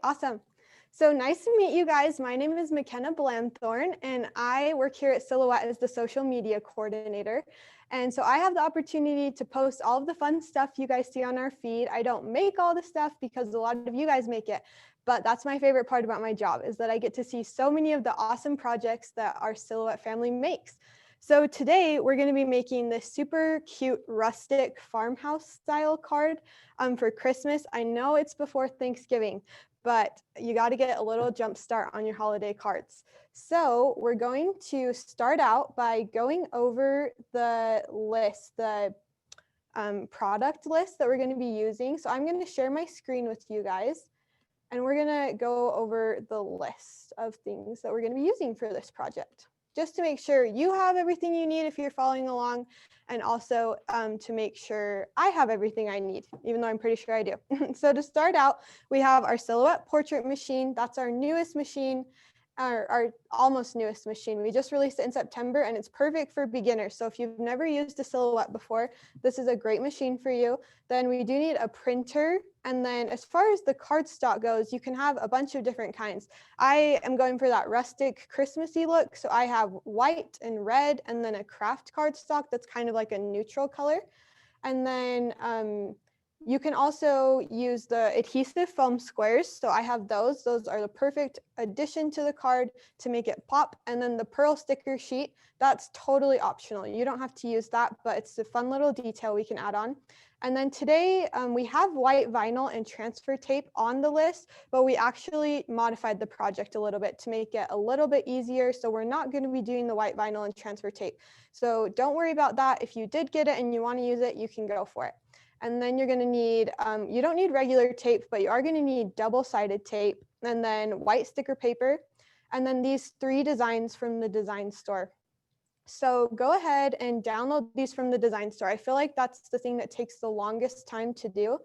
awesome. So nice to meet you guys. My name is McKenna Blanthorne, and I work here at Silhouette as the social media coordinator. And so I have the opportunity to post all of the fun stuff you guys see on our feed. I don't make all the stuff because a lot of you guys make it, but that's my favorite part about my job is that I get to see so many of the awesome projects that our Silhouette family makes. So today we're going to be making this super cute rustic farmhouse style card for Christmas. I know it's before Thanksgiving, but you got to get a little jump start on your holiday cards. So we're going to start out by going over the list, the product list that we're going to be using. So I'm going to share my screen with you guys, and we're going to go over the list of things that we're going to be using for this project, just to make sure you have everything you need if you're following along, and also to make sure I have everything I need, even though I'm pretty sure I do. So to start out, we have our Silhouette portrait machine. That's our newest machine, our almost newest machine. We just released it in September, and it's perfect for beginners. So if you've never used a Silhouette before, this is a great machine for you. Then we do need a printer. And then as far as the cardstock goes, you can have a bunch of different kinds. I am going for that rustic Christmassy look. So I have white and red, and then a Kraft Cardstock that's kind of like a neutral color. And then you can also use the adhesive foam squares. So I have those. Those are the perfect addition to the card to make it pop. And then the pearl sticker sheet, that's totally optional. You don't have to use that, but it's a fun little detail we can add on. And then today we have white vinyl and transfer tape on the list, but we actually modified the project a little bit to make it a little bit easier. So we're not going to be doing the white vinyl and transfer tape. So don't worry about that. If you did get it and you want to use it, you can go for it. And then you're going to need, you don't need regular tape, but you are going to need double-sided tape, and then white sticker paper, and then these 3 designs from the design store. So go ahead and download these from the design store. I feel like that's the thing that takes the longest time to do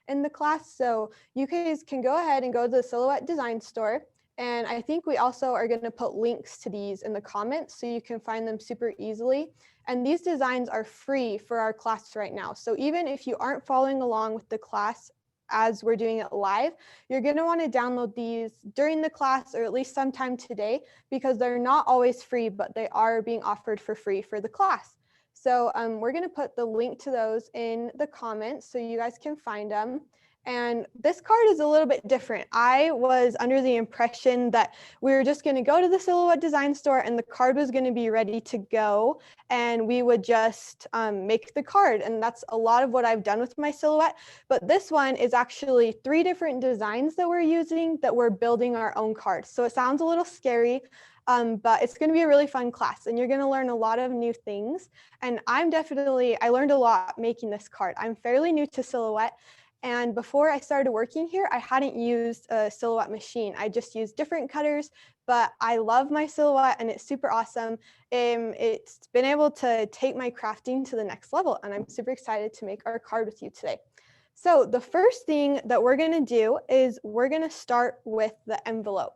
in the class. So you guys can go ahead and go to the Silhouette design store. And I think we also are going to put links to these in the comments so you can find them super easily. And these designs are free for our class right now. So even if you aren't following along with the class as we're doing it live, you're going to want to download these during the class or at least sometime today, because they're not always free, but they are being offered for free for the class. So we're going to put the link to those in the comments so you guys can find them. And this card is a little bit different. I was under the impression that we were just going to go to the Silhouette design store and the card was going to be ready to go, and we would just make the card. And that's a lot of what I've done with my Silhouette. But this one is actually 3 different designs that we're using, that we're building our own card. So it sounds a little scary, but it's going to be a really fun class, and you're going to learn a lot of new things. And I learned a lot making this card. I'm fairly new to Silhouette. And before I started working here, I hadn't used a Silhouette machine. I just used different cutters, but I love my Silhouette and it's super awesome. It's been able to take my crafting to the next level, and I'm super excited to make our card with you today. So the first thing that we're going to do is we're going to start with the envelope.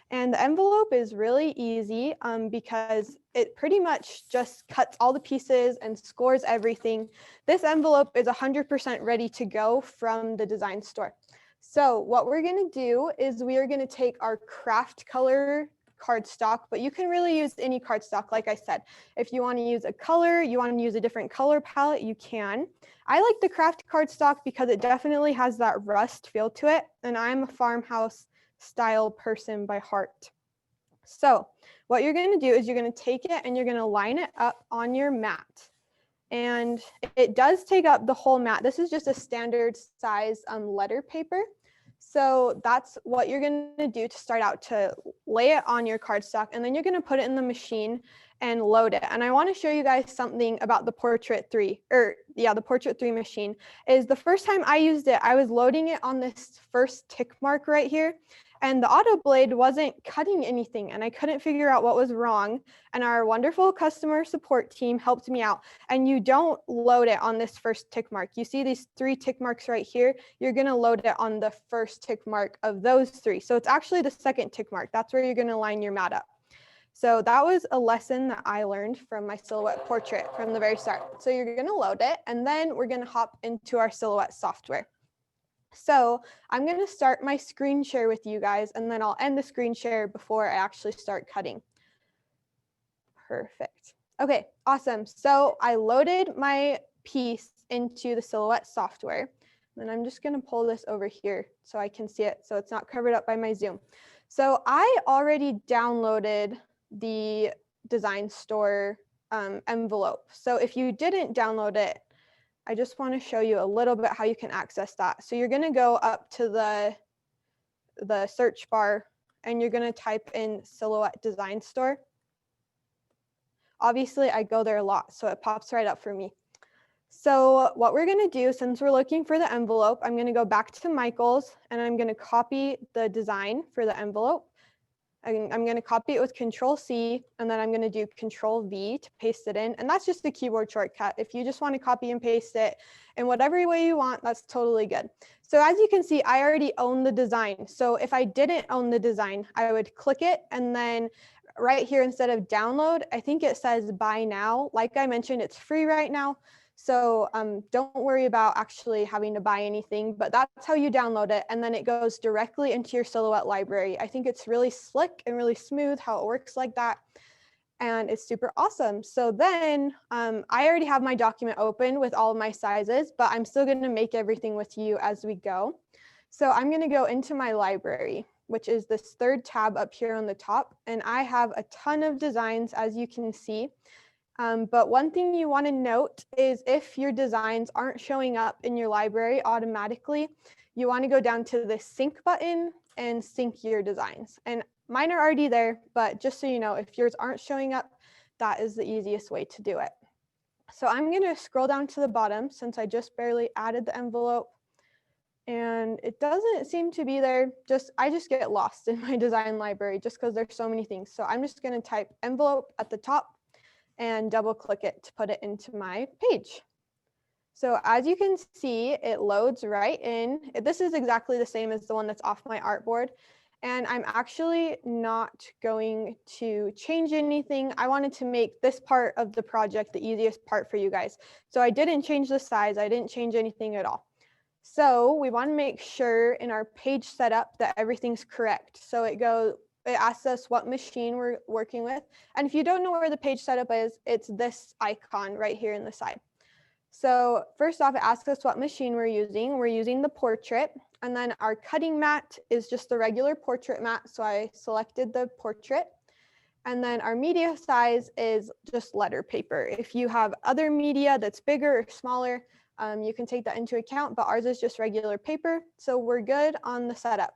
And the envelope is really easy because it pretty much just cuts all the pieces and scores everything. This envelope is 100% ready to go from the design store. So what we're going to do is we are going to take our craft color cardstock, but you can really use any cardstock. Like I said, if you want to use a color, you want to use a different color palette, you can. I like the craft cardstock because it definitely has that rust feel to it, and I'm a farmhouse style person by heart. So what you're going to do is you're going to take it and you're going to line it up on your mat. And it does take up the whole mat. This is just a standard size letter paper. So that's what you're going to do to start out, to lay it on your cardstock, and then you're going to put it in the machine and load it. And I want to show you guys something about the Portrait 3, the Portrait 3 machine. Is the first time I used it, I was loading it on this first tick mark right here, and the auto blade wasn't cutting anything, and I couldn't figure out what was wrong. And our wonderful customer support team helped me out. And you don't load it on this first tick mark. You see these 3 tick marks right here? You're going to load it on the first tick mark of those 3. So it's actually the second tick mark. That's where you're going to line your mat up. So that was a lesson that I learned from my Silhouette portrait from the very start. So you're going to load it, and then we're going to hop into our Silhouette software. So I'm going to start my screen share with you guys, and then I'll end the screen share before I actually start cutting. Perfect. Okay, awesome. So I loaded my piece into the Silhouette software. And I'm just going to pull this over here so I can see it, so it's not covered up by my Zoom. So I already downloaded the Design Store envelope. So if you didn't download it, I just want to show you a little bit how you can access that. So you're going to go up to the search bar and you're going to type in Silhouette Design Store. Obviously, I go there a lot, so it pops right up for me. So what we're going to do, since we're looking for the envelope, I'm going to go back to Michael's and I'm going to copy the design for the envelope. I'm going to copy it with Control-C, and then I'm going to do Control-V to paste it in. And that's just a keyboard shortcut. If you just want to copy and paste it in whatever way you want, that's totally good. So as you can see, I already own the design. So if I didn't own the design, I would click it, and then right here, instead of download, I think it says buy now. Like I mentioned, it's free right now. So don't worry about actually having to buy anything, but that's how you download it. And then it goes directly into your Silhouette library. I think it's really slick and really smooth how it works like that. And it's super awesome. So then I already have my document open with all of my sizes, but I'm still going to make everything with you as we go. So I'm going to go into my library, which is this third tab up here on the top. And I have a ton of designs, as you can see. But one thing you want to note is if your designs aren't showing up in your library automatically, you want to go down to the sync button and sync your designs. And mine are already there, but just so you know, if yours aren't showing up, that is the easiest way to do it. So I'm going to scroll down to the bottom since I just barely added the envelope. And it doesn't seem to be there. I just get lost in my design library just because there's so many things. So I'm just going to type envelope at the top and double click it to put it into my page. So as you can see, it loads right in. This is exactly the same as the one that's off my artboard. And I'm actually not going to change anything. I wanted to make this part of the project the easiest part for you guys. So I didn't change the size. I didn't change anything at all. So we want to make sure in our page setup that everything's correct. So it asks us what machine we're working with. And if you don't know where the page setup is, it's this icon right here in the side. So first off, it asks us what machine we're using. We're using the portrait. And then our cutting mat is just the regular portrait mat. So I selected the portrait. And then our media size is just letter paper. If you have other media that's bigger or smaller, you can take that into account, but ours is just regular paper. So we're good on the setup.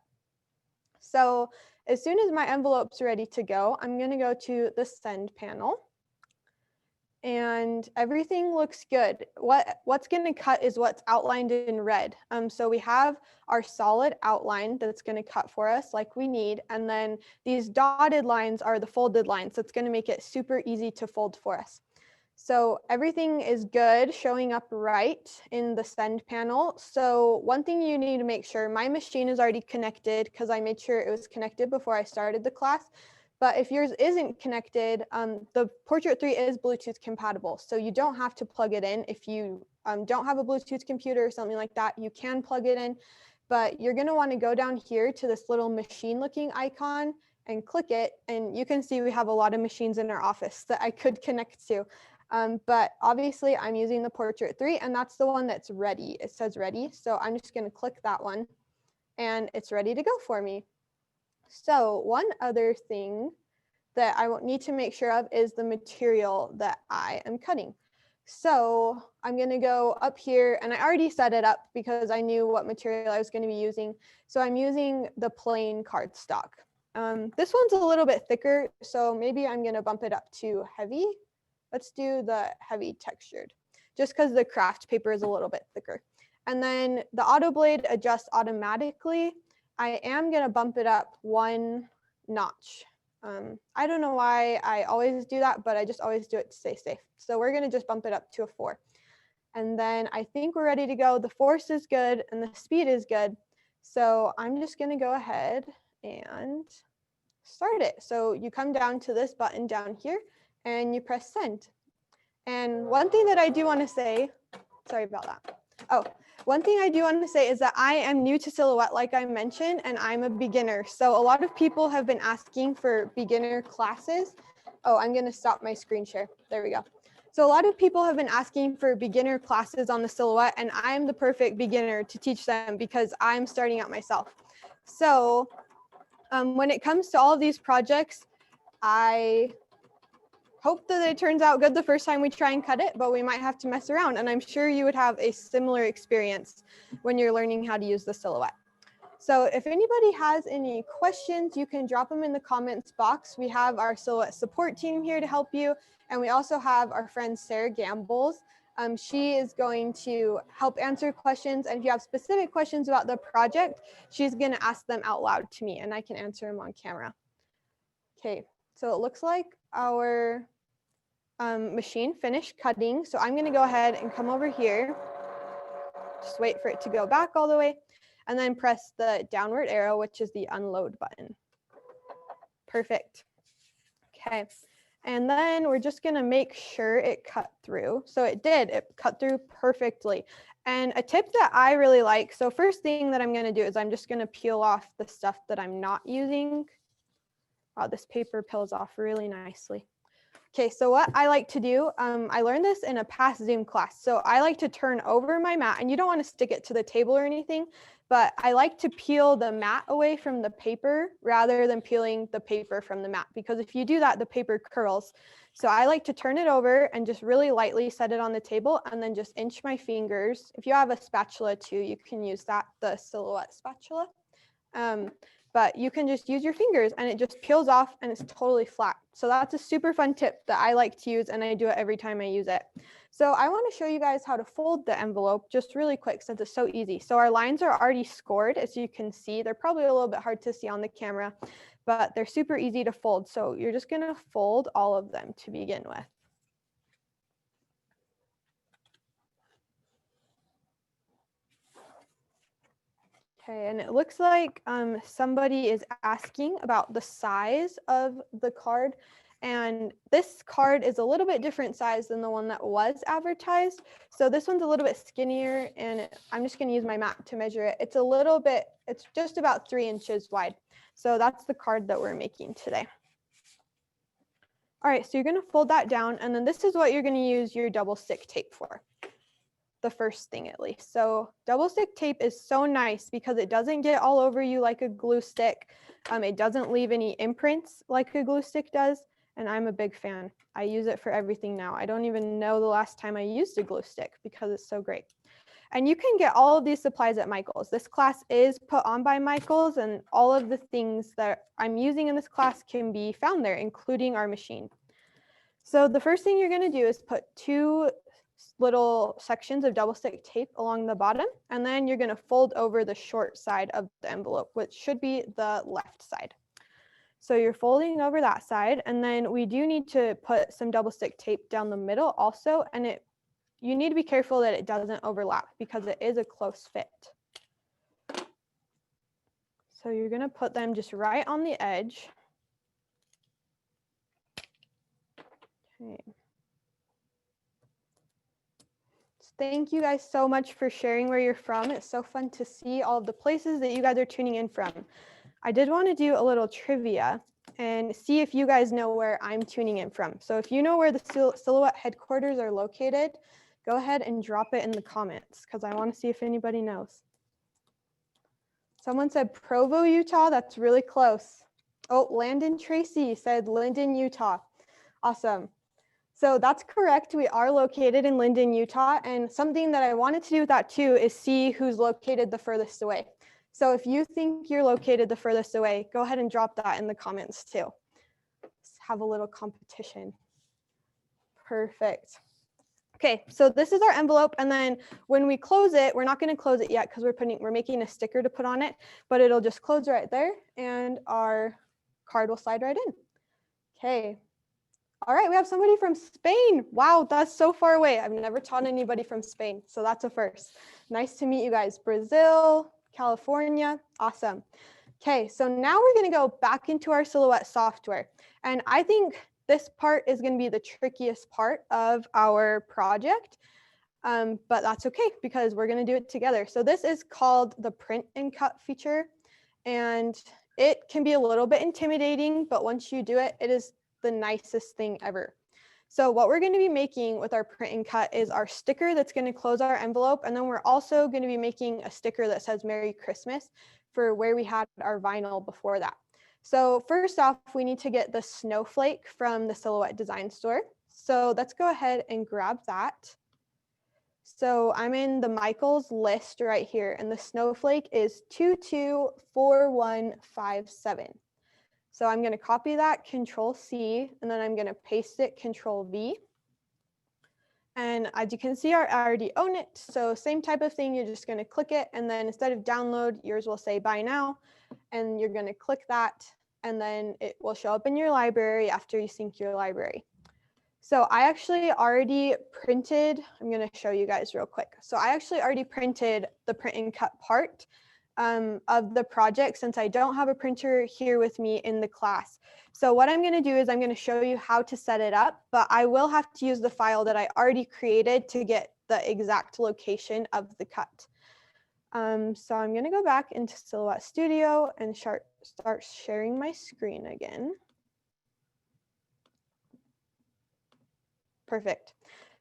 So as soon as my envelope's ready to go, I'm going to go to the send panel. And everything looks good. What's going to cut is what's outlined in red. So we have our solid outline that's going to cut for us like we need. And then these dotted lines are the folded lines. That's going to make it super easy to fold for us. So everything is good, showing up right in the send panel. So one thing you need to make sure, my machine is already connected because I made sure it was connected before I started the class. But if yours isn't connected, the Portrait 3 is Bluetooth compatible. So you don't have to plug it in. If you don't have a Bluetooth computer or something like that, you can plug it in. But you're going to want to go down here to this little machine looking icon and click it. And you can see we have a lot of machines in our office that I could connect to. But obviously I'm using the Portrait 3 and that's the one that's ready. It says ready. So I'm just going to click that one and it's ready to go for me. So one other thing that I need to make sure of is the material that I am cutting. So I'm going to go up here and I already set it up because I knew what material I was going to be using. So I'm using the plain cardstock. This one's a little bit thicker, so maybe I'm going to bump it up to heavy. Let's do the heavy textured, just because the craft paper is a little bit thicker. And then the auto blade adjusts automatically. I am going to bump it up one notch. I don't know why I always do that, but I just always do it to stay safe. So we're going to just bump it up to a 4. And then I think we're ready to go. The force is good and the speed is good. So I'm just going to go ahead and start it. So you come down to this button down here and you press send. And one thing that I do want to say, sorry about that. Oh, One thing I do want to say is that I am new to Silhouette, like I mentioned, and I'm a beginner. So a lot of people have been asking for beginner classes. Oh, I'm going to stop my screen share. There we go. So a lot of people have been asking for beginner classes on the Silhouette, and I'm the perfect beginner to teach them because I'm starting out myself. So when it comes to all of these projects, I hope that it turns out good the first time we try and cut it, but we might have to mess around. And I'm sure you would have a similar experience when you're learning how to use the Silhouette. So if anybody has any questions, you can drop them in the comments box. We have our Silhouette support team here to help you. And we also have our friend Sarah Gambles. She is going to help answer questions. And if you have specific questions about the project, she's going to ask them out loud to me and I can answer them on camera. Okay, so it looks like our machine finished cutting. So I'm going to go ahead and come over here. Just wait for it to go back all the way and then press the downward arrow, which is the unload button. Perfect. Okay. And then we're just going to make sure it cut through. So it did, it cut through perfectly. And a tip that I really like, so first thing that I'm going to do is I'm just going to peel off the stuff that I'm not using. Wow, this paper peels off really nicely. Okay, so what I like to do, I learned this in a past Zoom class. So I like to turn over my mat, and you don't want to stick it to the table or anything, but I like to peel the mat away from the paper rather than peeling the paper from the mat, because if you do that, the paper curls. So I like to turn it over and just really lightly set it on the table and then just inch my fingers. If you have a spatula too, you can use that, the Silhouette spatula. But you can just use your fingers and it just peels off and it's totally flat. So that's a super fun tip that I like to use and I do it every time I use it. So I want to show you guys how to fold the envelope just really quick since it's so easy. So our lines are already scored, as you can see. They're probably a little bit hard to see on the camera, but they're super easy to fold. So you're just going to fold all of them to begin with. Okay, and it looks like somebody is asking about the size of the card. And this card is a little bit different size than the one that was advertised. So this one's a little bit skinnier, and I'm just going to use my mat to measure it. It's a little bit, it's just about 3 inches wide. So that's the card that we're making today. All right, so you're going to fold that down, and then this is what you're going to use your double stick tape for. The first thing at least. So double stick tape is so nice because it doesn't get all over you like a glue stick. It doesn't leave any imprints like a glue stick does. And I'm a big fan. I use it for everything now. I don't even know the last time I used a glue stick because it's so great. And you can get all of these supplies at Michael's. This class is put on by Michael's, and all of the things that I'm using in this class can be found there, including our machine. So the first thing you're going to do is put 2 little sections of double stick tape along the bottom, and then you're going to fold over the short side of the envelope, which should be the left side. So you're folding over that side, and then we do need to put some double stick tape down the middle also, and you need to be careful that it doesn't overlap because it is a close fit. So you're going to put them just right on the edge. Okay. Thank you guys so much for sharing where you're from. It's so fun to see all of the places that you guys are tuning in from. I did want to do a little trivia and see if you guys know where I'm tuning in from. So if you know where the Silhouette headquarters are located, go ahead and drop it in the comments because I want to see if anybody knows. Someone said Provo, Utah. That's really close. Oh, Landon Tracy said Linden, Utah. Awesome. So that's correct. We are located in Linden, Utah. And something that I wanted to do with that too is see who's located the furthest away. So if you think you're located the furthest away, go ahead and drop that in the comments too. Let's have a little competition. Perfect. Okay, so this is our envelope. And then when we close it, we're not going to close it yet because we're making a sticker to put on it, but it'll just close right there and our card will slide right in. Okay. All right, we have somebody from Spain. Wow, that's so far away. I've never taught anybody from Spain, so that's a first. Nice to meet you guys. Brazil, California, awesome. Okay, so now we're gonna go back into our Silhouette software. And I think this part is gonna be the trickiest part of our project. but that's okay because we're going to do it together. So this is called the print and cut feature, and it can be a little bit intimidating, but once you do it, it is the nicest thing ever. So what we're going to be making with our print and cut is our sticker that's going to close our envelope, and then we're also going to be making a sticker that says Merry Christmas for where we had our vinyl before that. So first off, we need to get the Snowflake from the Silhouette Design Store. So let's go ahead and grab that. So I'm in the Michaels list right here, and the Snowflake is 224157. So I'm going to copy that, Control C, and then I'm going to paste it, Control V. And as you can see, I already own it. So same type of thing, you're just going to click it, and then instead of download, yours will say buy now, and you're going to click that, and then it will show up in your library after you sync your library. So I actually already printed, I'm going to show you guys real quick. So I actually already printed the print and cut part of the project since I don't have a printer here with me in the class. So what I'm going to do is I'm going to show you how to set it up, but I will have to use the file that I already created to get the exact location of the cut. So I'm going to go back into Silhouette Studio and start sharing my screen again. Perfect.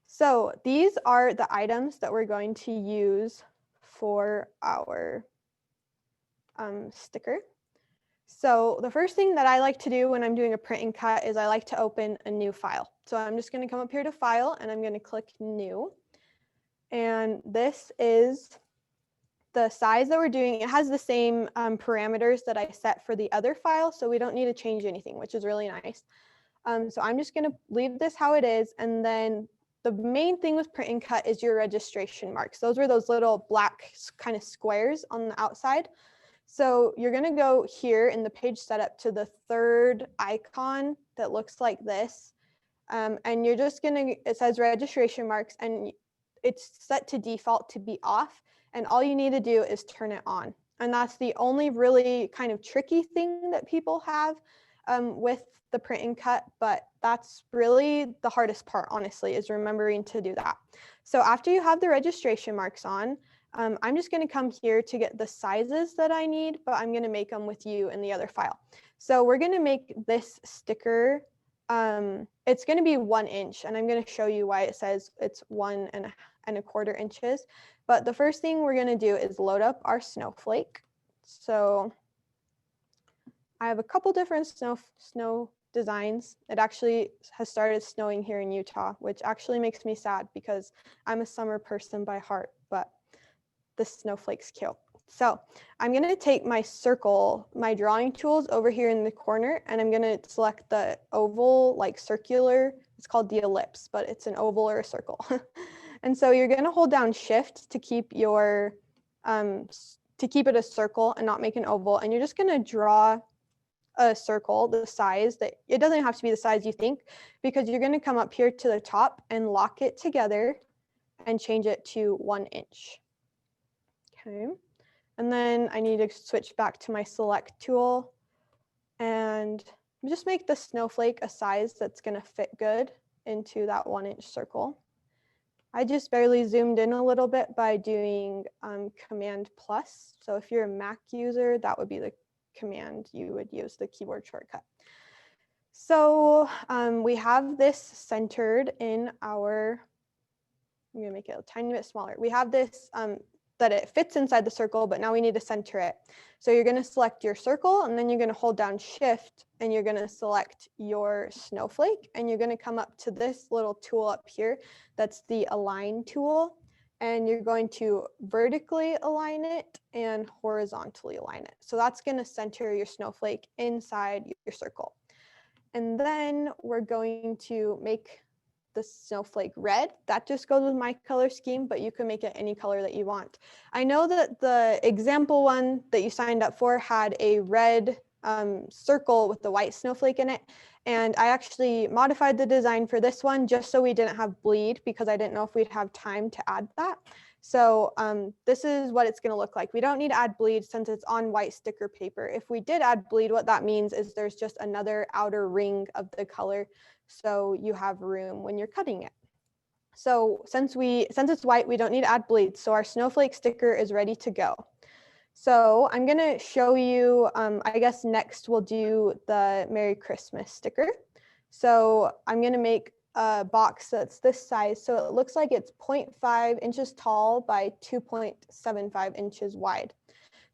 So these are the items that we're going to use for our sticker. So the first thing that I like to do when I'm doing a print and cut is I like to open a new file. So I'm just going to come up here to File, and I'm going to click New. And this is the size that we're doing. It has the same parameters that I set for the other file, so we don't need to change anything, which is really nice. So I'm just going to leave this how it is, and then the main thing with print and cut is your registration marks. Those were those little black kind of squares on the outside. So you're going to go here in the page setup to the third icon that looks like this. And you're just going to, it says registration marks, and it's set to default to be off. And all you need to do is turn it on. And that's the only really kind of tricky thing that people have with the print and cut, but that's really the hardest part, honestly, is remembering to do that. So after you have the registration marks on, I'm just going to come here to get the sizes that I need, but I'm going to make them with you in the other file. So we're going to make this sticker. It's going to be 1 inch, and I'm going to show you why it says it's 1¼ inches. But the first thing we're going to do is load up our snowflake. So I have a couple different snow designs. It actually has started snowing here in Utah, which actually makes me sad because I'm a summer person by heart, but the snowflake's cute. So I'm going to take my circle, my drawing tools over here in the corner, and I'm going to select the oval, like circular. It's called the ellipse, but it's an oval or a circle. And so you're going to hold down Shift to keep your to keep it a circle and not make an oval. And you're just going to draw a circle the size that it doesn't have to be the size you think, because you're going to come up here to the top and lock it together and change it to 1 inch. Okay, and then I need to switch back to my select tool and just make the snowflake a size that's going to fit good into that 1 inch circle. I just barely zoomed in a little bit by doing Command+. So if you're a Mac user, that would be the command you would use, the keyboard shortcut. So we have this centered in our, I'm going to make it a tiny bit smaller. We have this that it fits inside the circle, but now we need to center it. So you're going to select your circle, and then you're going to hold down Shift, and you're going to select your snowflake, and you're going to come up to this little tool up here. That's the Align tool, and you're going to vertically align it and horizontally align it. So that's going to center your snowflake inside your circle. And then we're going to make the snowflake red. That just goes with my color scheme, but you can make it any color that you want. I know that the example one that you signed up for had a red circle with the white snowflake in it. And I actually modified the design for this one just so we didn't have bleed, because I didn't know if we'd have time to add that. So this is what it's going to look like. We don't need to add bleed since it's on white sticker paper. If we did add bleed, what that means is there's just another outer ring of the color, so you have room when you're cutting it. So since it's white, we don't need to add bleeds. So our snowflake sticker is ready to go. So I'm gonna show you, I guess next we'll do the Merry Christmas sticker. So I'm gonna make a box that's this size. So it looks like it's 0.5 inches tall by 2.75 inches wide.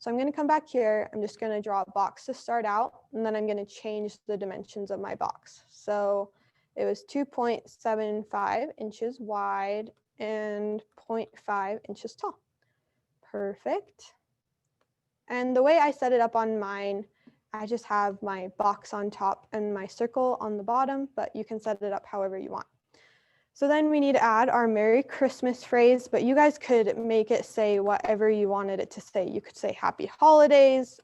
So I'm gonna come back here. I'm just gonna draw a box to start out, and then I'm gonna change the dimensions of my box. So it was 2.75 inches wide and 0.5 inches tall. Perfect. And the way I set it up on mine, I just have my box on top and my circle on the bottom, but you can set it up however you want. So then we need to add our Merry Christmas phrase, but you guys could make it say whatever you wanted it to say. You could say Happy Holidays,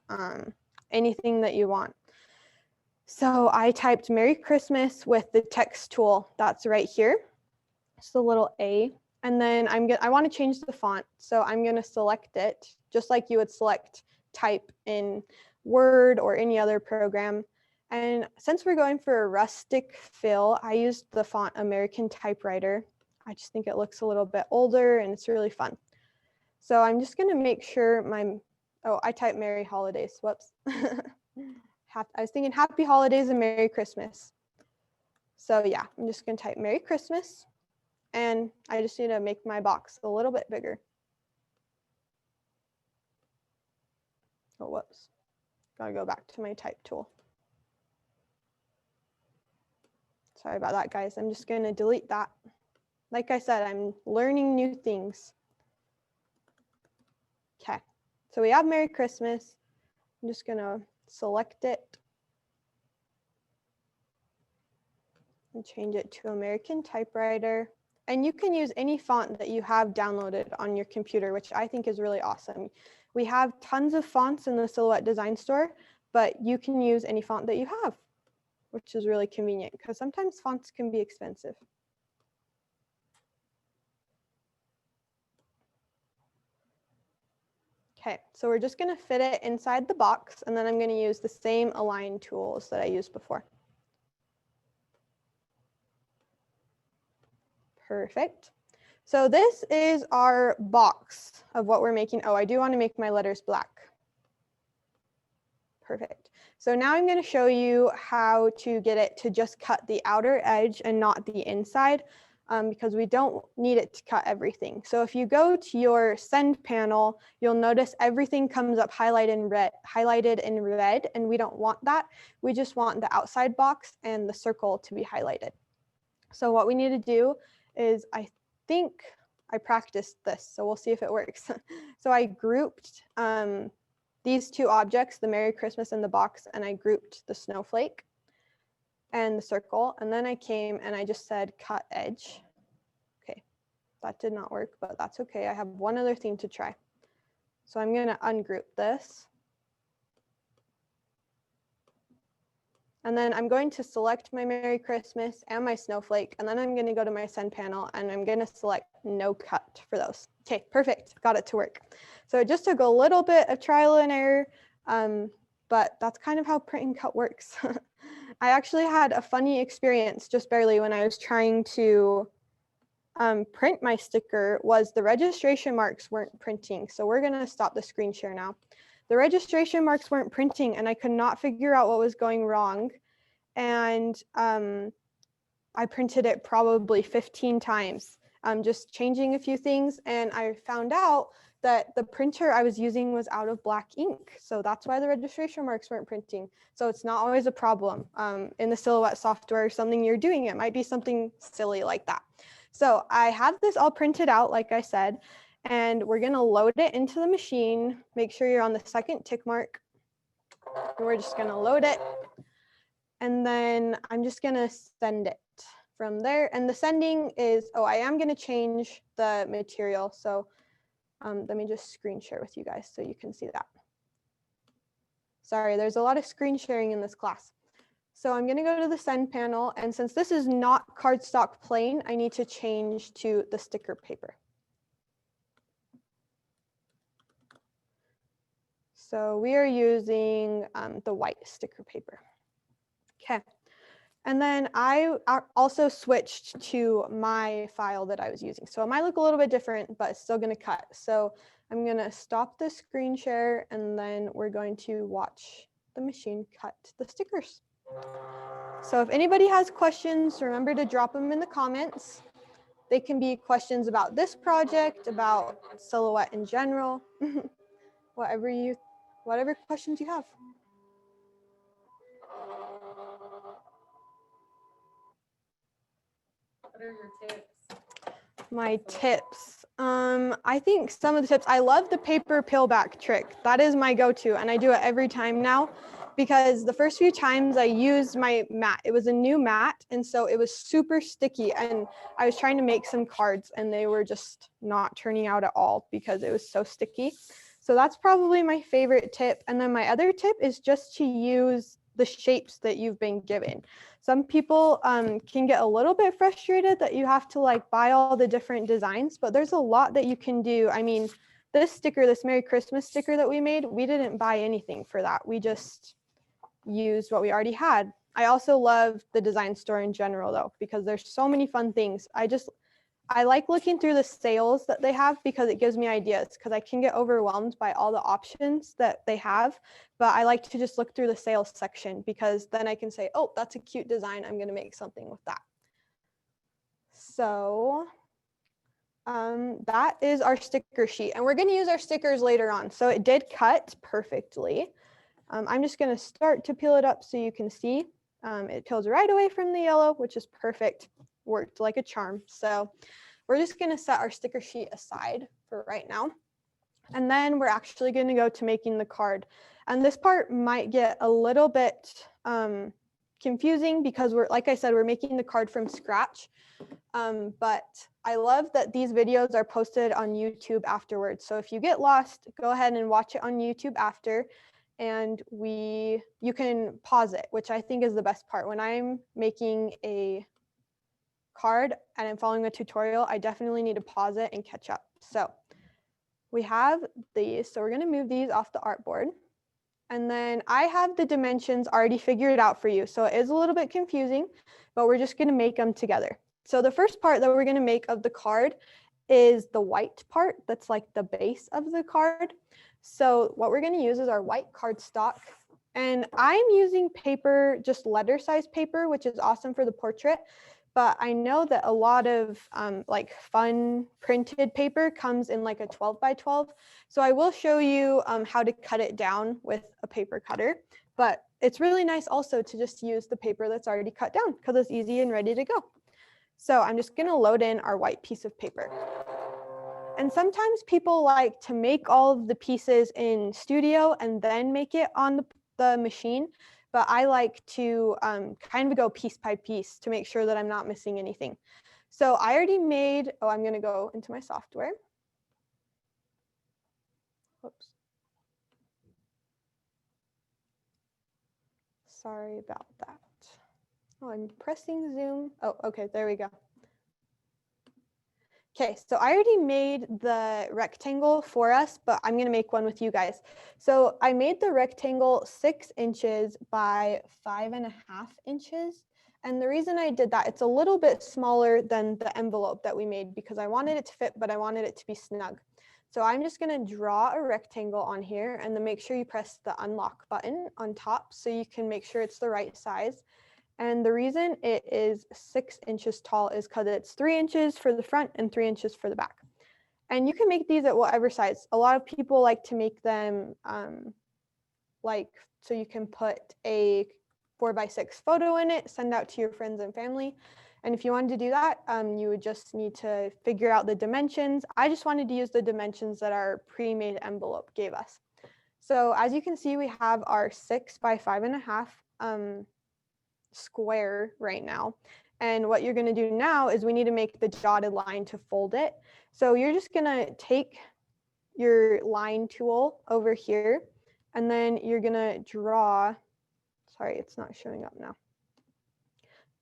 anything that you want. So I typed Merry Christmas with the text tool that's right here. It's the little A. And then I want to change the font. So I'm going to select it just like you would select type in Word or any other program. And since we're going for a rustic fill, I used the font American Typewriter. I just think it looks a little bit older and it's really fun. So I'm just going to make sure I typed Merry Holidays. Whoops. I was thinking Happy Holidays and Merry Christmas. So yeah, I'm just going to type Merry Christmas. And I just need to make my box a little bit bigger. Oh, whoops. Gotta go back to my type tool. Sorry about that, guys. I'm just gonna delete that. Like I said, I'm learning new things. Okay, so we have Merry Christmas. I'm just gonna select it and change it to American Typewriter. And you can use any font that you have downloaded on your computer, which I think is really awesome. We have tons of fonts in the Silhouette Design Store, but you can use any font that you have, which is really convenient because sometimes fonts can be expensive. Okay, so we're just gonna fit it inside the box, and then I'm gonna use the same align tools that I used before. Perfect. So this is our box of what we're making. Oh, I do want to make my letters black. Perfect. So now I'm going to show you how to get it to just cut the outer edge and not the inside, because we don't need it to cut everything. So if you go to your send panel, you'll notice everything comes up highlighted in red, and we don't want that. We just want the outside box and the circle to be highlighted. So what we need to do is, I think I practiced this, so we'll see if it works. So I grouped these two objects, the Merry Christmas and the box, and I grouped the snowflake and the circle, and then I came and I just said cut edge. Okay, that did not work, but that's okay. I have one other thing to try. So I'm gonna ungroup this. And then I'm going to select my Merry Christmas and my snowflake, and then I'm going to go to my send panel and I'm going to select no cut for those. Okay, perfect, got it to work. So it just took a little bit of trial and error, but that's kind of how print and cut works. I actually had a funny experience just barely when I was trying to print my sticker. Was the registration marks weren't printing. So we're going to stop the screen share now. The registration marks weren't printing and I could not figure out what was going wrong. And I printed it probably 15 times, just changing a few things. And I found out that the printer I was using was out of black ink. So that's why the registration marks weren't printing. So it's not always a problem in the Silhouette software, something you're doing. It might be something silly like that. So I have this all printed out, like I said, and we're gonna load it into the machine. Make sure you're on the second tick mark. And we're just gonna load it. And then I'm just gonna send it from there. And the sending is, I am gonna change the material. So let me just screen share with you guys so you can see that. Sorry, there's a lot of screen sharing in this class. So I'm gonna go to the send panel. And since this is not cardstock plain, I need to change to the sticker paper. So we are using the white sticker paper. Okay, And then I also switched to my file that I was using. So it might look a little bit different, but it's still going to cut. So I'm going to stop the screen share, and then we're going to watch the machine cut the stickers. So if anybody has questions, remember to drop them in the comments. They can be questions about this project, about Silhouette in general, whatever questions you have. What are your tips? My tips. I think some of the tips, I love the paper peel back trick. That is my go-to, and I do it every time now because the first few times I used my mat, it was a new mat, and so it was super sticky, and I was trying to make some cards and they were just not turning out at all because it was so sticky. So that's probably my favorite tip. And then my other tip is just to use the shapes that you've been given. Some people can get a little bit frustrated that you have to like buy all the different designs, but there's a lot that you can do. I mean, this sticker, this Merry Christmas sticker that we made, we didn't buy anything for that. We just used what we already had. I also love the design store in general though, because there's so many fun things. I like looking through the sales that they have because it gives me ideas, because I can get overwhelmed by all the options that they have. But I like to just look through the sales section because then I can say, oh, that's a cute design. I'm going to make something with that. So that is our sticker sheet. And we're going to use our stickers later on. So it did cut perfectly. I'm just going to start to peel it up so you can see. It peels right away from the yellow, which is perfect. Worked like a charm. So we're just going to set our sticker sheet aside for right now. And then we're actually going to go to making the card. And this part might get a little bit confusing because like I said, we're making the card from scratch. But I love that these videos are posted on YouTube afterwards. So if you get lost, go ahead and watch it on YouTube after. And you can pause it, which I think is the best part. When I'm making a card and I'm following a tutorial, I definitely need to pause it and catch up. So we have these. So we're going to move these off the artboard. And then I have the dimensions already figured out for you. So it is a little bit confusing, but we're just going to make them together. So the first part that we're going to make of the card is the white part. That's like the base of the card. So what we're going to use is our white cardstock. And I'm using paper, just letter size paper, which is awesome for the portrait. But I know that a lot of like fun printed paper comes in like a 12 by 12. So I will show you how to cut it down with a paper cutter. But it's really nice also to just use the paper that's already cut down because it's easy and ready to go. So I'm just going to load in our white piece of paper. And sometimes people like to make all of the pieces in Studio and then make it on the machine. But I like to kind of go piece by piece to make sure that I'm not missing anything. So I already made, I'm going to go into my software. Whoops. Sorry about that. Oh, I'm pressing Zoom. Oh, okay, there we go. Okay, so I already made the rectangle for us, but I'm going to make one with you guys. So I made the rectangle 6 inches by 5.5 inches. And the reason I did that, it's a little bit smaller than the envelope that we made because I wanted it to fit, but I wanted it to be snug. So I'm just going to draw a rectangle on here and then make sure you press the unlock button on top so you can make sure it's the right size. And the reason it is 6 inches tall is because it's 3 inches for the front and 3 inches for the back. And you can make these at whatever size. A lot of people like to make them so you can put a 4x6 photo in it, send out to your friends and family. And if you wanted to do that, you would just need to figure out the dimensions. I just wanted to use the dimensions that our pre-made envelope gave us. So as you can see, we have our 6 by 5.5 square right now. And what you're going to do now is we need to make the dotted line to fold it. So you're just going to take your line tool over here, and then you're going to draw, sorry, it's not showing up now.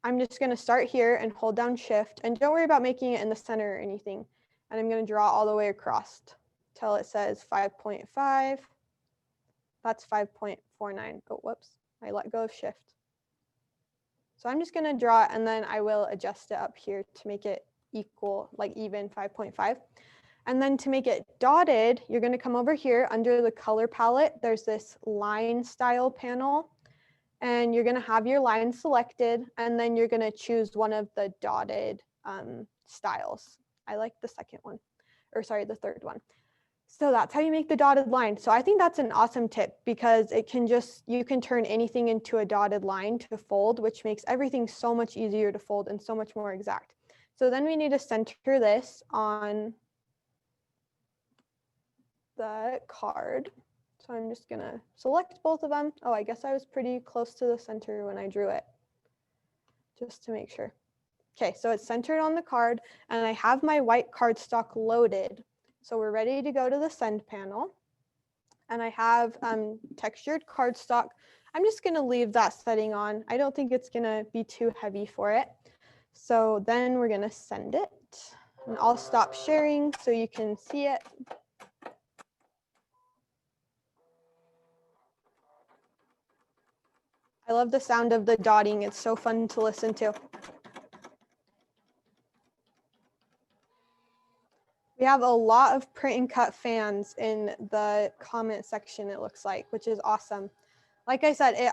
I'm just going to start here and hold down shift, and don't worry about making it in the center or anything. And I'm going to draw all the way across till it says 5.5. That's 5.49. Oh, whoops, I let go of shift. So I'm just gonna draw it and then I will adjust it up here to make it equal, like even 5.5. And then to make it dotted, you're gonna come over here under the color palette. There's this line style panel and you're gonna have your line selected and then you're gonna choose one of the dotted styles. I like the second one, or sorry, the third one. So that's how you make the dotted line. So I think that's an awesome tip because it can just, you can turn anything into a dotted line to fold, which makes everything so much easier to fold and so much more exact. So then we need to center this on the card. So I'm just gonna select both of them. Oh, I guess I was pretty close to the center when I drew it, just to make sure. Okay, so it's centered on the card and I have my white cardstock loaded. So we're ready to go to the send panel. And I have textured cardstock. I'm just gonna leave that setting on. I don't think it's gonna be too heavy for it. So then we're gonna send it. And I'll stop sharing so you can see it. I love the sound of the dotting. It's so fun to listen to. We have a lot of print and cut fans in the comment section, it looks like, which is awesome. Like I said, it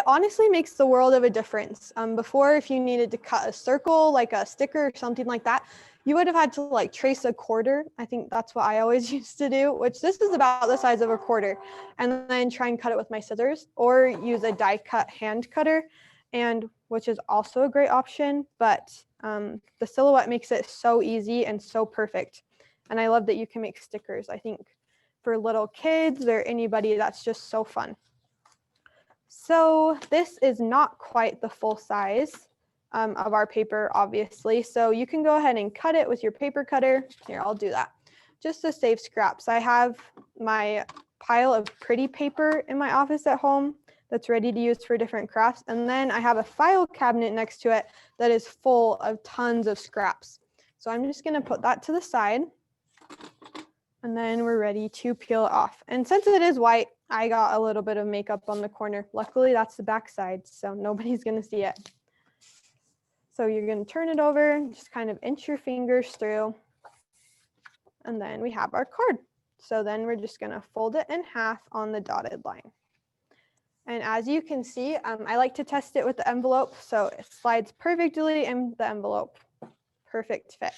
honestly makes the world of a difference. Before, if you needed to cut a circle, like a sticker or something like that, you would have had to like trace a quarter. I think that's what I always used to do, which this is about the size of a quarter, and then try and cut it with my scissors or use a die cut hand cutter, and which is also a great option. But the Silhouette makes it so easy and so perfect. And I love that you can make stickers. I think for little kids or anybody, that's just so fun. So this is not quite the full size of our paper, obviously. So you can go ahead and cut it with your paper cutter. Here, I'll do that. Just to save scraps. I have my pile of pretty paper in my office at home that's ready to use for different crafts. And then I have a file cabinet next to it that is full of tons of scraps. So I'm just gonna put that to the side. And then we're ready to peel it off. And since it is white, I got a little bit of makeup on the corner. Luckily, that's the back side, so nobody's gonna see it. So you're gonna turn it over, just kind of inch your fingers through. And then we have our card. So then we're just gonna fold it in half on the dotted line. And as you can see, I like to test it with the envelope. So it slides perfectly in the envelope. Perfect fit.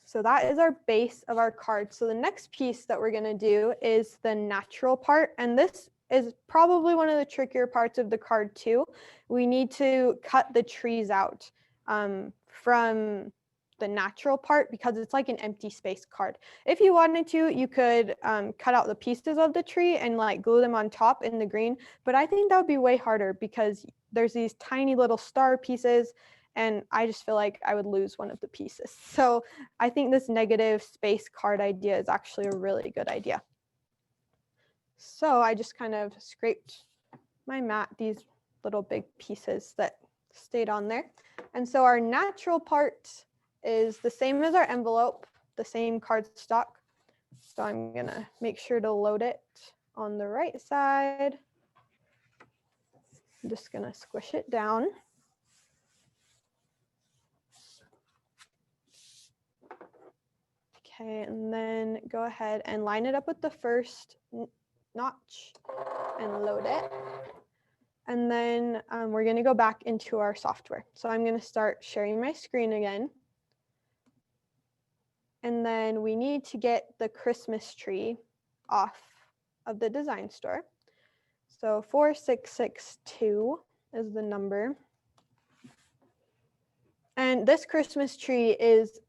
So that is our base of our card. So the next piece that we're gonna do is the natural part. And this is probably one of the trickier parts of the card too. We need to cut the trees out from the natural part because it's like an empty space card. If you wanted to, you could cut out the pieces of the tree and like glue them on top in the green. But I think that would be way harder because there's these tiny little star pieces and I just feel like I would lose one of the pieces. So I think this negative space card idea is actually a really good idea. So I just kind of scraped my mat, these little big pieces that stayed on there. And so our natural part is the same as our envelope, the same cardstock. So I'm gonna make sure to load it on the right side. I'm just gonna squish it down. Okay, and then go ahead and line it up with the first notch and load it. And then we're gonna go back into our software. So I'm gonna start sharing my screen again. And then we need to get the Christmas tree off of the design store. So 4662 is the number. And this Christmas tree is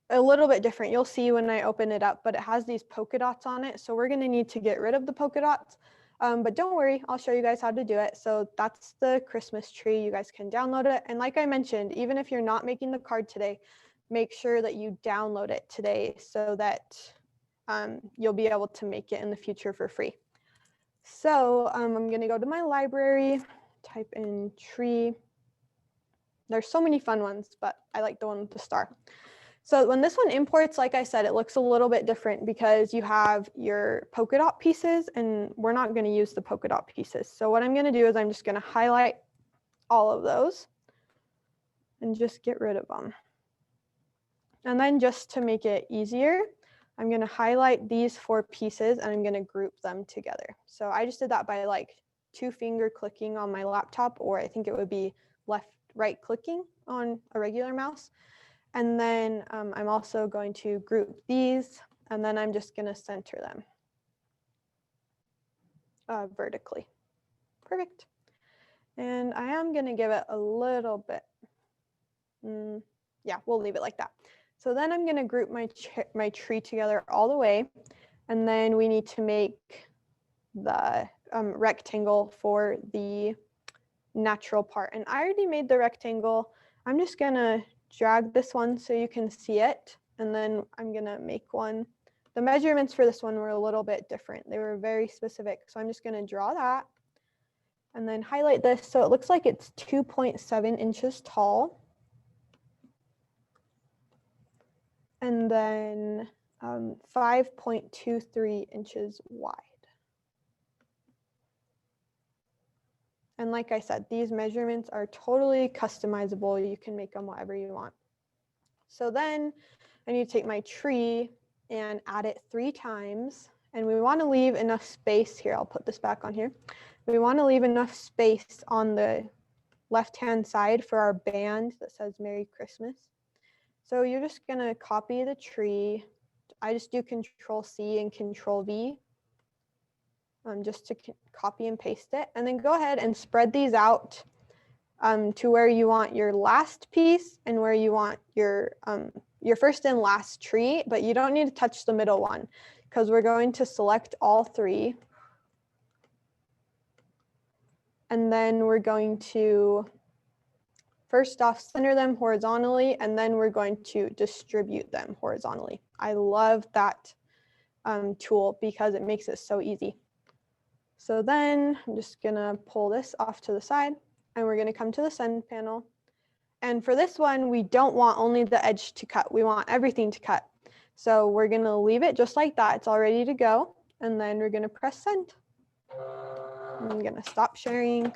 a little bit different. You'll see when I open it up, but it has these polka dots on it. So we're gonna need to get rid of the polka dots. But don't worry, I'll show you guys how to do it. So that's the Christmas tree. You guys can download it. And like I mentioned, even if you're not making the card today, make sure that you download it today so that you'll be able to make it in the future for free. So I'm gonna go to my library, type in tree. There's so many fun ones, but I like the one with the star. So when this one imports, like I said, it looks a little bit different because you have your polka dot pieces and we're not gonna use the polka dot pieces. So what I'm gonna do is I'm just gonna highlight all of those and just get rid of them. And then just to make it easier, I'm going to highlight these 4 pieces and I'm going to group them together. So I just did that by like 2-finger clicking on my laptop, or I think it would be right clicking on a regular mouse. And then I'm also going to group these, and then I'm just going to center them vertically. Perfect. And I am going to give it a little bit. Yeah, we'll leave it like that. So then I'm going to group my tree together all the way. And then we need to make the rectangle for the natural part. And I already made the rectangle. I'm just going to drag this one so you can see it. And then I'm going to make one. The measurements for this one were a little bit different. They were very specific. So I'm just going to draw that and then highlight this. So it looks like it's 2.7 inches tall. And then 5.23 inches wide. And like I said, these measurements are totally customizable. You can make them whatever you want. So then I need to take my tree and add it 3 times. And we want to leave enough space here. I'll put this back on here. We want to leave enough space on the left-hand side for our band that says Merry Christmas. So you're just going to copy the tree. I just do Control-C and Control-V just to copy and paste it. And then go ahead and spread these out to where you want your last piece and where you want your first and last tree, but you don't need to touch the middle one because we're going to select all 3. And then we're going to first off, center them horizontally, and then we're going to distribute them horizontally. I love that tool because it makes it so easy. So then I'm just gonna pull this off to the side, and we're gonna come to the send panel. And for this one, we don't want only the edge to cut. We want everything to cut. So we're gonna leave it just like that. It's all ready to go. And then we're gonna press send. I'm gonna stop sharing.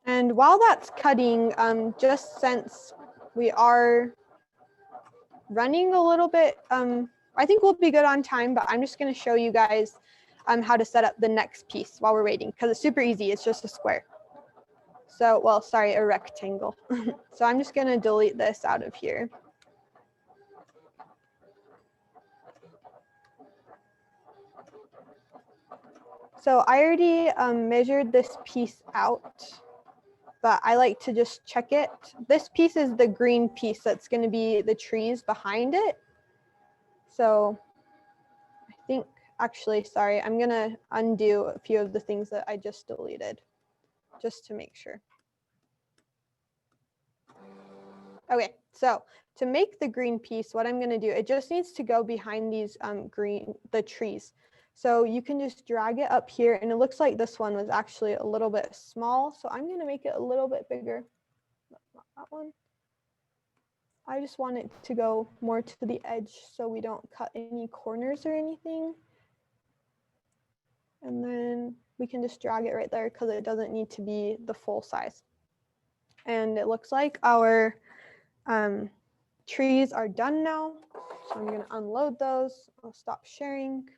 And while that's cutting, just since we are running a little bit, I think we'll be good on time, but I'm just going to show you guys how to set up the next piece while we're waiting, because it's super easy. It's just a square. So, well, sorry, a rectangle. So I'm just going to delete this out of here. So I already measured this piece out, but I like to just check it. This piece is the green piece that's going to be the trees behind it. So I think, actually, sorry, I'm going to undo a few of the things that I just deleted just to make sure. Okay, so to make the green piece, what I'm going to do, it just needs to go behind these the trees. So you can just drag it up here, and it looks like this one was actually a little bit small. So I'm going to make it a little bit bigger. Not that one. I just want it to go more to the edge so we don't cut any corners or anything. And then we can just drag it right there because it doesn't need to be the full size. And it looks like our trees are done now. So I'm going to unload those. I'll stop sharing.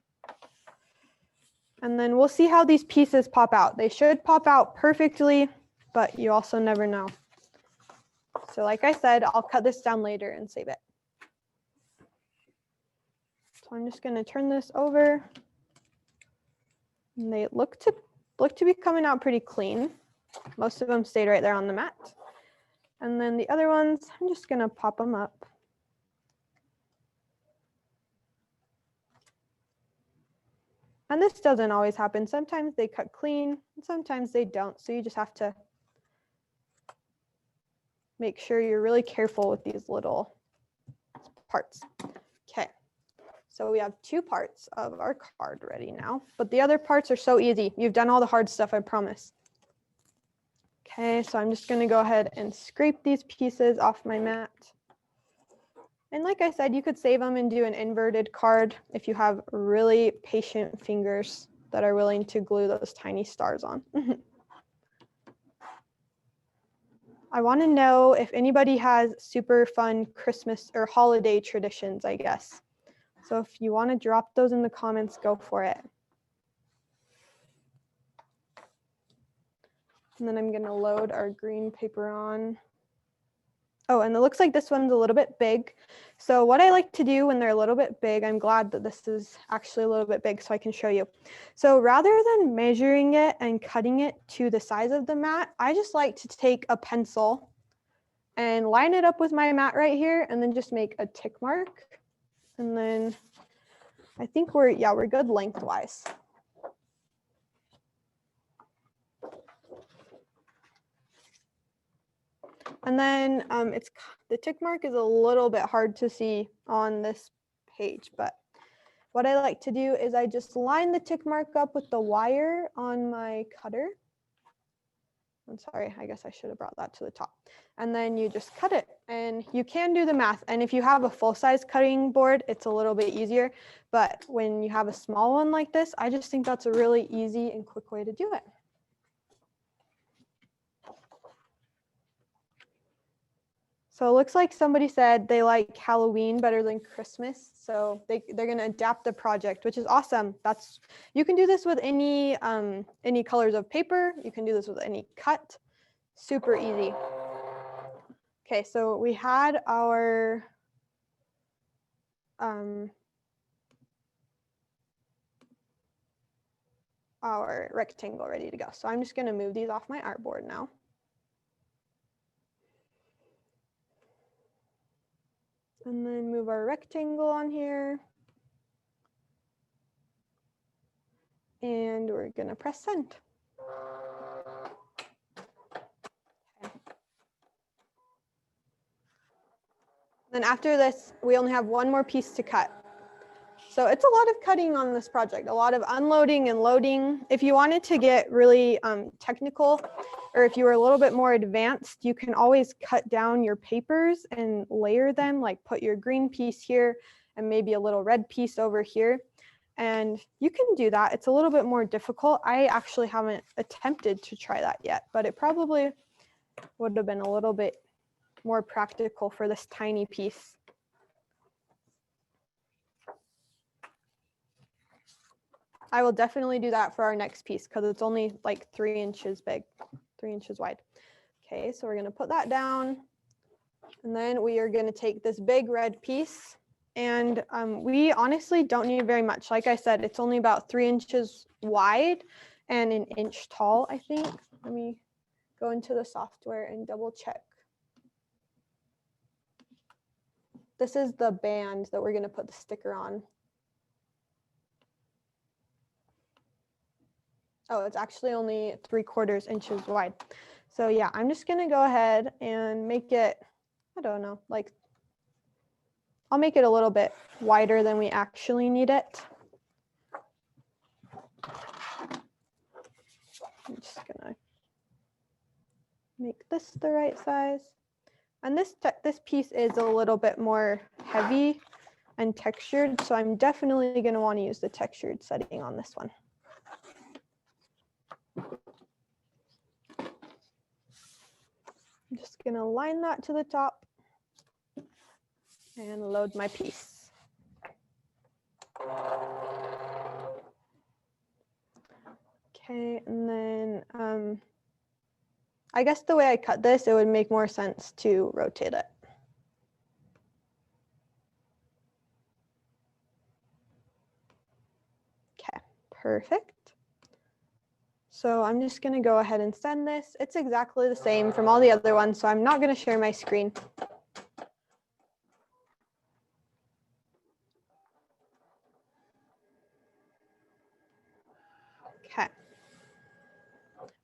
And then we'll see how these pieces pop out. They should pop out perfectly, but you also never know. So like I said, I'll cut this down later and save it. So I'm just going to turn this over. And they look to be coming out pretty clean. Most of them stayed right there on the mat. And then the other ones, I'm just going to pop them up. And this doesn't always happen. Sometimes they cut clean, and sometimes they don't. So you just have to make sure you're really careful with these little parts. Okay, so we have 2 parts of our card ready now, but the other parts are so easy. You've done all the hard stuff, I promise. Okay, so I'm just going to go ahead and scrape these pieces off my mat. And like I said, you could save them and do an inverted card if you have really patient fingers. that are willing to glue those tiny stars on. I want to know if anybody has super fun Christmas or holiday traditions, I guess. So if you want to drop those in the comments, go for it. And then I'm going to load our green paper on. Oh, and it looks like this one's a little bit big. So what I like to do when they're a little bit big, I'm glad that this is actually a little bit big so I can show you. So rather than measuring it and cutting it to the size of the mat, I just like to take a pencil and line it up with my mat right here and then just make a tick mark. And then I think we're good lengthwise. And then the tick mark is a little bit hard to see on this page, but what I like to do is I just line the tick mark up with the wire on my cutter. I'm sorry, I guess I should have brought that to the top. And then you just cut it, and you can do the math. And if you have a full-size cutting board, it's a little bit easier. But when you have a small one like this, I just think that's a really easy and quick way to do it. So it looks like somebody said they like Halloween better than Christmas. So they're going to adapt the project, which is awesome. You can do this with any colors of paper. You can do this with any cut. Super easy. Okay, so we had our rectangle ready to go. So I'm just going to move these off my artboard now. And then move our rectangle on here. And we're going to press send. Okay. Then after this, we only have one more piece to cut. So it's a lot of cutting on this project, a lot of unloading and loading. If you wanted to get really technical, or if you were a little bit more advanced, you can always cut down your papers and layer them, like put your green piece here and maybe a little red piece over here. And you can do that. It's a little bit more difficult. I actually haven't attempted to try that yet, but it probably would have been a little bit more practical for this tiny piece. I will definitely do that for our next piece because it's only like 3 inches big, 3 inches wide. Okay, so we're going to put that down. And then we are going to take this big red piece. And we honestly don't need very much. Like I said, it's only about 3 inches wide and 1 inch tall, I think. Let me go into the software and double check. This is the band that we're going to put the sticker on. Oh, it's actually only 3/4 inches wide. So yeah, I'm just going to go ahead and make it, I don't know, like, I'll make it a little bit wider than we actually need it. I'm just going to make this the right size. And this piece is a little bit more heavy and textured, so I'm definitely going to want to use the textured setting on this one. I'm just going to line that to the top and load my piece. Okay, and then I guess the way I cut this, it would make more sense to rotate it. Okay, perfect. So I'm just going to go ahead and send this. It's exactly the same from all the other ones, so I'm not going to share my screen. Okay.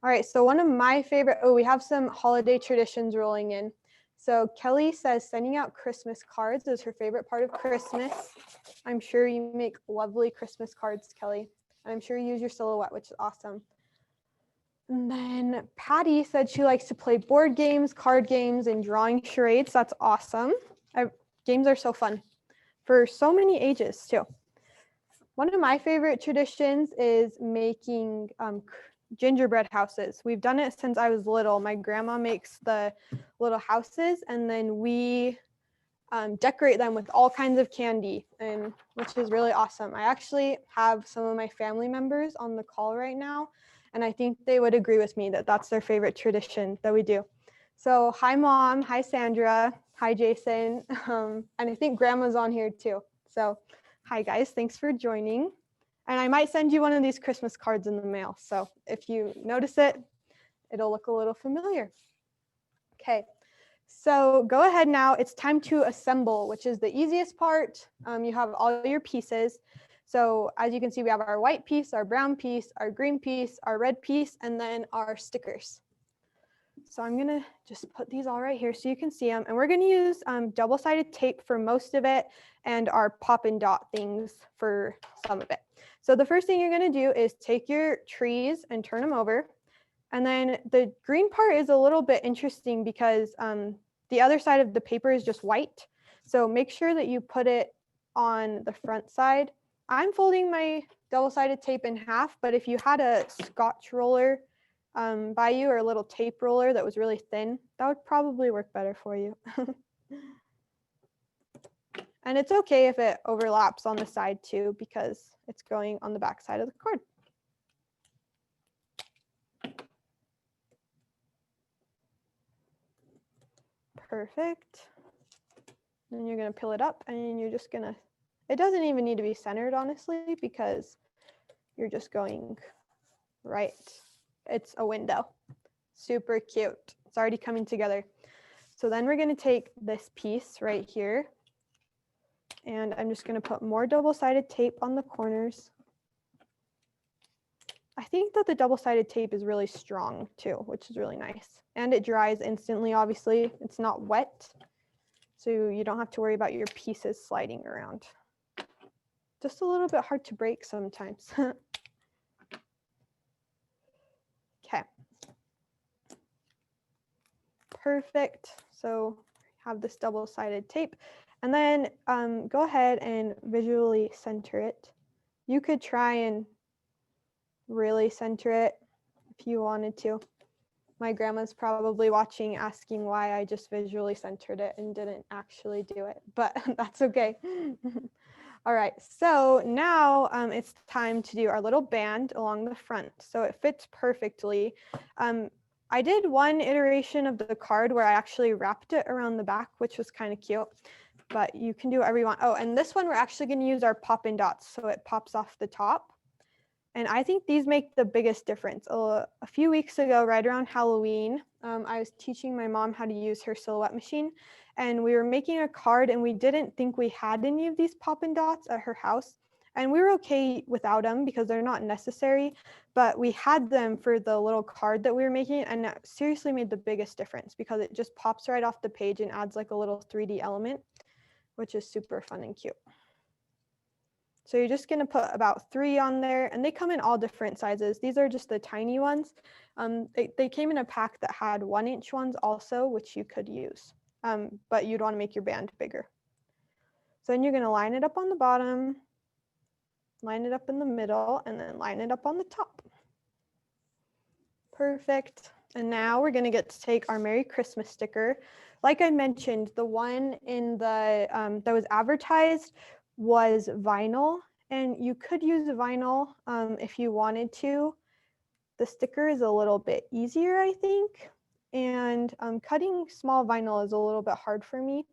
All right, so one of my favorite, we have some holiday traditions rolling in. So Kelly says sending out Christmas cards is her favorite part of Christmas. I'm sure you make lovely Christmas cards, Kelly. And I'm sure you use your silhouette, which is awesome. And then Patty said she likes to play board games, card games, and drawing charades. That's awesome. Games are so fun for so many ages too. One of my favorite traditions is making gingerbread houses. We've done it since I was little. My grandma makes the little houses, and then we decorate them with all kinds of candy, and which is really awesome. I actually have some of my family members on the call right now, and I think they would agree with me that that's their favorite tradition that we do. So hi Mom, hi Sandra, hi Jason, and I think Grandma's on here too. So hi guys, thanks for joining. And I might send you one of these Christmas cards in the mail. So if you notice it, it'll look a little familiar. Okay. So go ahead now, it's time to assemble, which is the easiest part. You have all your pieces. So as you can see, we have our white piece, our brown piece, our green piece, our red piece, and then our stickers. So I'm gonna just put these all right here so you can see them. And we're gonna use double-sided tape for most of it and our pop and dot things for some of it. So the first thing you're gonna do is take your trees and turn them over. And then the green part is a little bit interesting because the other side of the paper is just white. So make sure that you put it on the front side. I'm folding my double-sided tape in half, but if you had a Scotch roller by you or a little tape roller that was really thin, that would probably work better for you. And it's okay if it overlaps on the side too, because it's going on the back side of the card. Perfect. And you're going to peel it up and you're just going to, it doesn't even need to be centered, honestly, because you're just going right. It's a window. Super cute. It's already coming together. So then we're going to take this piece right here, and I'm just going to put more double-sided tape on the corners. I think that the double-sided tape is really strong too, which is really nice. And it dries instantly, obviously. It's not wet, so you don't have to worry about your pieces sliding around. Just a little bit hard to break sometimes. Okay. Perfect. So have this double-sided tape. And then go ahead and visually center it. You could try and really center it if you wanted to. My grandma's probably watching, asking why I just visually centered it and didn't actually do it, but that's okay. All right, so now it's time to do our little band along the front. So it fits perfectly. I did one iteration of the card where I actually wrapped it around the back, which was kind of cute, but you can do whatever you want. Oh, and this one, we're actually gonna use our pop and dots, so it pops off the top. And I think these make the biggest difference. A few weeks ago, right around Halloween, I was teaching my mom how to use her silhouette machine, and we were making a card, and we didn't think we had any of these pop and dots at her house. And we were okay without them because they're not necessary, but we had them for the little card that we were making, and that seriously made the biggest difference because it just pops right off the page and adds like a little 3D element, which is super fun and cute. So you're just gonna put about 3 on there, and they come in all different sizes. These are just the tiny ones. They came in a pack that had 1-inch ones also, which you could use, but you'd wanna make your band bigger. So then you're gonna line it up on the bottom, line it up in the middle, and then line it up on the top. Perfect. And now we're gonna get to take our Merry Christmas sticker. Like I mentioned, the one in the that was advertised was vinyl, and you could use vinyl if you wanted to. The sticker is a little bit easier, I think, and cutting small vinyl is a little bit hard for me.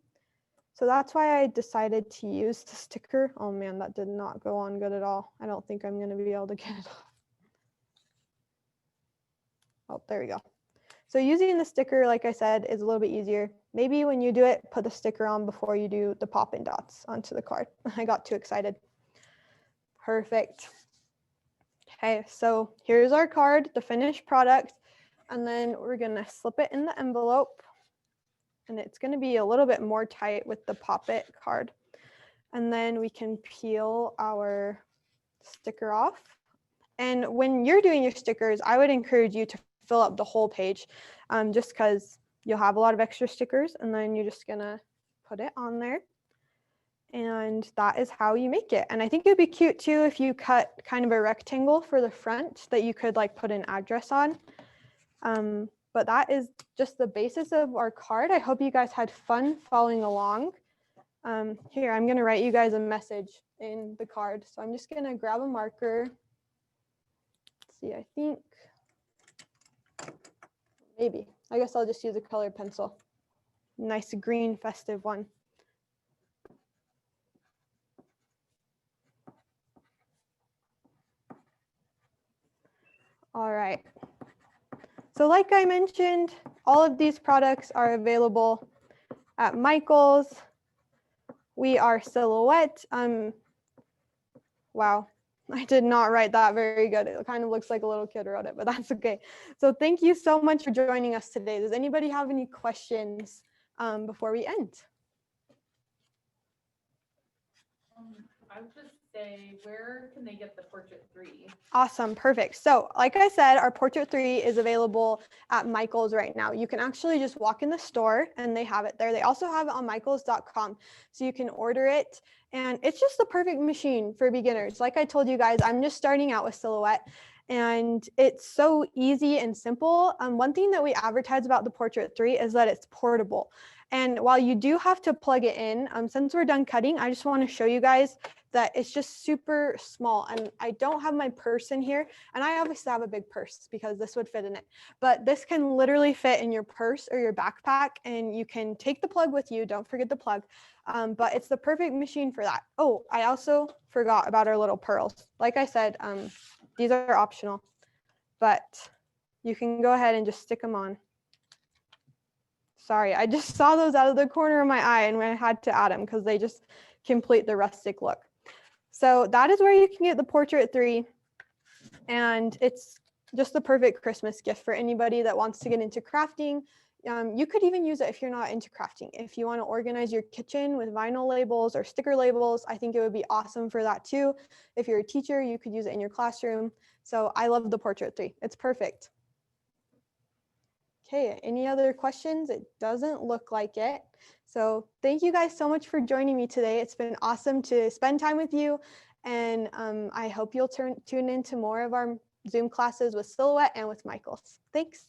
So that's why I decided to use the sticker. Oh man, that did not go on good at all. I don't think I'm gonna be able to get it off. Oh, there we go. So using the sticker, like I said, is a little bit easier. Maybe when you do it, put the sticker on before you do the pop and dots onto the card. I got too excited. Perfect. Okay, so here's our card, the finished product, and then we're gonna slip it in the envelope, and it's gonna be a little bit more tight with the Pop It card. And then we can peel our sticker off. And when you're doing your stickers, I would encourage you to fill up the whole page, just because you'll have a lot of extra stickers, and then you're just gonna put it on there. And that is how you make it. And I think it'd be cute too if you cut kind of a rectangle for the front that you could like put an address on. But that is just the basis of our card. I hope you guys had fun following along. Here, I'm gonna write you guys a message in the card. So I'm just gonna grab a marker. Let's see, I think, maybe, I guess I'll just use a colored pencil. Nice green festive one. All right. So like I mentioned, all of these products are available at Michael's. We are Silhouette. Wow, I did not write that very good. It kind of looks like a little kid wrote it, but that's okay. So thank you so much for joining us today. Does anybody have any questions before we end? I would just say, where can they get the Portrait 3? Awesome, perfect. So like I said, our Portrait 3 is available at Michael's right now. You can actually just walk in the store and they have it there. They also have it on michaels.com, so you can order it. And it's just the perfect machine for beginners. Like I told you guys, I'm just starting out with Silhouette. And it's so easy and simple. One thing that we advertise about the Portrait 3 is that it's portable. And while you do have to plug it in, since we're done cutting, I just want to show you guys that it's just super small. And I don't have my purse in here. And I obviously have a big purse because this would fit in it. But this can literally fit in your purse or your backpack. And you can take the plug with you. Don't forget the plug. But it's the perfect machine for that. Oh, I also forgot about our little pearls. Like I said, these are optional, but you can go ahead and just stick them on. Sorry, I just saw those out of the corner of my eye and I had to add them because they just complete the rustic look. So that is where you can get the Portrait 3. And it's just the perfect Christmas gift for anybody that wants to get into crafting. You could even use it if you're not into crafting. If you want to organize your kitchen with vinyl labels or sticker labels, I think it would be awesome for that too. If you're a teacher, you could use it in your classroom. So I love the Portrait 3. It's perfect. Okay, any other questions? It doesn't look like it. So thank you guys so much for joining me today. It's been awesome to spend time with you. And I hope you'll tune into more of our Zoom classes with Silhouette and with Michaels. Thanks.